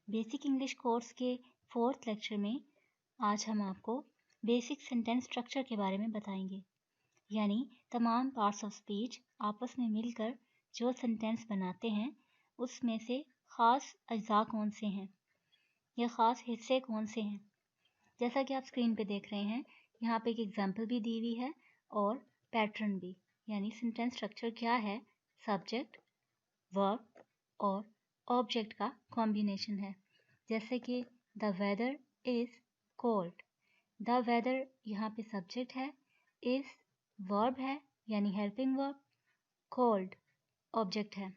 Basic English course के 4th lecture में आज हम आपको बेसिक सेंटेंस स्ट्रक्चर के बारे में बताएंगे। यानी तमाम पार्ट्स ऑफ स्पीच आपस में मिलकर जो सेंटेंस बनाते हैं उसमें से ख़ास अज्जा कौन से हैं या ख़ास हिस्से कौन से हैं। जैसा कि आप स्क्रीन पे देख रहे हैं, यहाँ पे एक एग्जांपल भी दी हुई है और पैटर्न भी। यानी सेंटेंस स्ट्रक्चर क्या है? सब्जेक्ट, वर्ब और ऑब्जेक्ट का कॉम्बिनेशन है। जैसे कि the weather is cold. The weather यहाँ पे सब्जेक्ट है, इज़ वर्ब है यानी हेल्पिंग वर्ब, कोल्ड ऑब्जेक्ट है।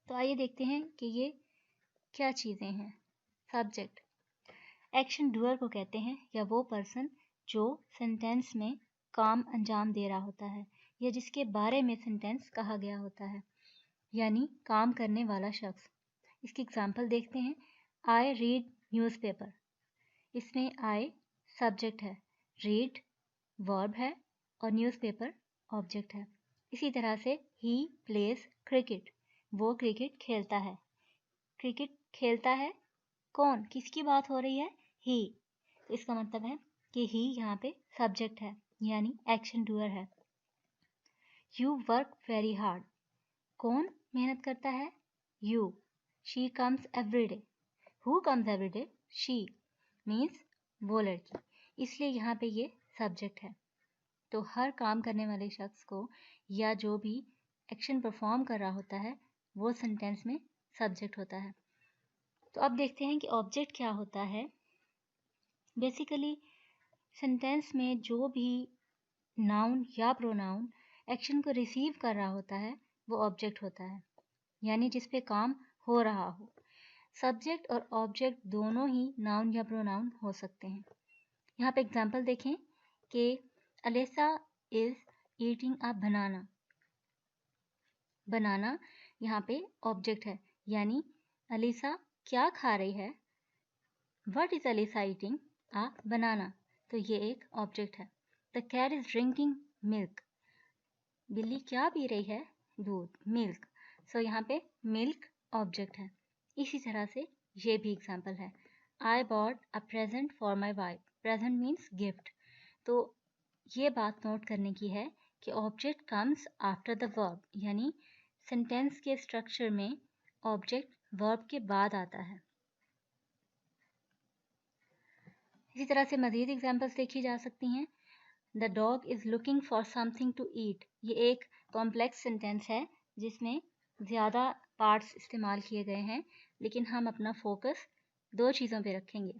तो आइए देखते हैं कि ये क्या चीज़ें हैं। सब्जेक्ट एक्शन डूअर को कहते हैं या वो पर्सन जो सेंटेंस में काम अंजाम दे रहा होता है या जिसके बारे में सेंटेंस कहा गया होता है, यानी काम करने वाला शख्स। इसकी एग्जांपल देखते हैं। I read newspaper. इसमें आई सब्जेक्ट है, रीड वर्ब है और न्यूज़पेपर ऑब्जेक्ट है। इसी तरह से ही प्लेज क्रिकेट। वो क्रिकेट खेलता है। क्रिकेट खेलता है कौन? किसकी बात हो रही है? ही। तो इसका मतलब है कि ही यहाँ पे सब्जेक्ट है यानी एक्शन डूअर है। You work very hard. कौन मेहनत करता है? You. She comes every day. Who comes every day? She means वो लड़की, इसलिए यहाँ पे ये सब्जेक्ट है। तो हर काम करने वाले शख्स को या जो भी एक्शन परफॉर्म कर रहा होता है वो सेंटेंस में सब्जेक्ट होता है। तो अब देखते हैं कि ऑब्जेक्ट क्या होता है। बेसिकली सेंटेंस में जो भी नाउन या प्रोनाउन एक्शन को रिसीव कर रहा होता है वो ऑब्जेक्ट होता है, यानी जिस पे काम हो रहा हो। सब्जेक्ट और ऑब्जेक्ट दोनों ही नाउन या प्रोनाउन हो सकते हैं। यहाँ पे एग्जांपल देखें कि अलेसा इज ईटिंग अ बनाना। बनाना यहाँ पे ऑब्जेक्ट है, यानी अलीसा क्या खा रही है? What is Alisa eating? A banana. तो ये एक ऑब्जेक्ट है। The cat is drinking milk. बिल्ली क्या पी रही है? दूध, मिल्क। सो यहाँ पे मिल्क ऑब्जेक्ट है। इसी तरह से ये भी एग्जांपल है। I bought a present for my wife. Present means gift. तो ये बात नोट करने की है कि object comes after the verb, यानी सेंटेंस के स्ट्रक्चर में ऑब्जेक्ट वर्ब के बाद आता है। इसी तरह से मज़ीद एग्जांपल्स देखी जा सकती हैं। The dog is looking for something to eat. ये एक कॉम्प्लेक्स सेंटेंस है जिसमें ज़्यादा पार्ट्स इस्तेमाल किए गए हैं, लेकिन हम अपना फोकस दो चीज़ों पे रखेंगे,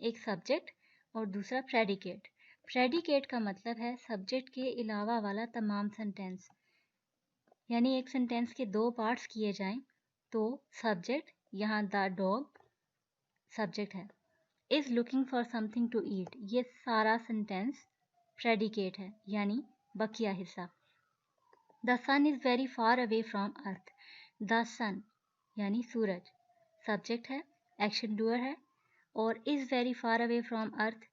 एक सब्जेक्ट और दूसरा प्रेडिकेट। प्रेडिकेट का मतलब है सब्जेक्ट के अलावा वाला तमाम सेंटेंस। यानी एक सेंटेंस के दो पार्ट्स किए जाएं तो सब्जेक्ट, यहाँ द डॉग सब्जेक्ट है, is looking for something to eat ये सारा सेंटेंस प्रेडिकेट है यानी बकिया हिस्सा। The sun is very far away from earth. The sun यानी सूरज सब्जेक्ट है, एक्शन डूअर है, और is very far away from earth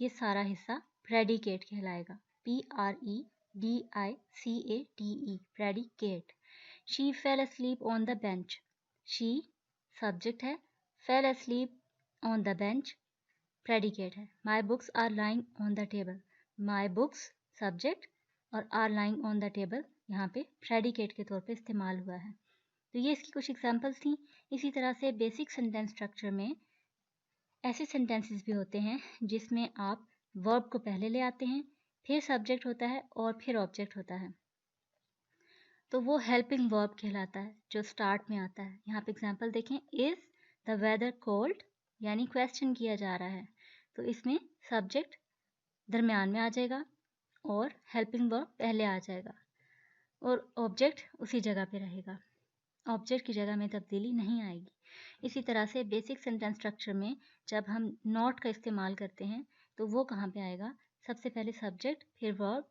ये सारा हिस्सा प्रेडिकेट कहलाएगा। PREDICATE predicate. She fell asleep on the bench. She subject है, fell asleep on the bench predicate है। My books are lying on the table. My books subject और are lying on the table यहाँ पे predicate के तौर पे इस्तेमाल हुआ है। तो ये इसकी कुछ एग्जांपल्स थी। इसी तरह से बेसिक सेंटेंस स्ट्रक्चर में ऐसे सेंटेंसेस भी होते हैं जिसमें आप वर्ब को पहले ले आते हैं, फिर सब्जेक्ट होता है और फिर ऑब्जेक्ट होता है। तो वो हेल्पिंग वर्ब कहलाता है जो स्टार्ट में आता है। यहाँ पे एग्जांपल देखें। इज़ द वेदर कोल्ड, यानी क्वेश्चन किया जा रहा है, तो इसमें सब्जेक्ट दरमियान में आ जाएगा और हेल्पिंग वर्ब पहले आ जाएगा और ऑब्जेक्ट उसी जगह पे रहेगा। ऑब्जेक्ट की जगह में तब्दीली नहीं आएगी। इसी तरह से बेसिक सेंटेंस स्ट्रक्चर में जब हम नॉट का इस्तेमाल करते हैं तो वो कहाँ पे आएगा? सबसे पहले सब्जेक्ट, फिर वर्ब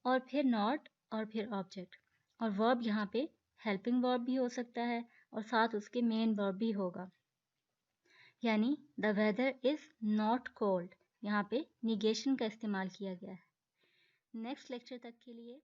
और फिर नॉट और फिर ऑब्जेक्ट। और वर्ब यहाँ पे हेल्पिंग वर्ब भी हो सकता है और साथ उसके मेन वर्ब भी होगा। यानी the weather is not cold, यहाँ पे निगेशन का इस्तेमाल किया गया है। नेक्स्ट लेक्चर तक के लिए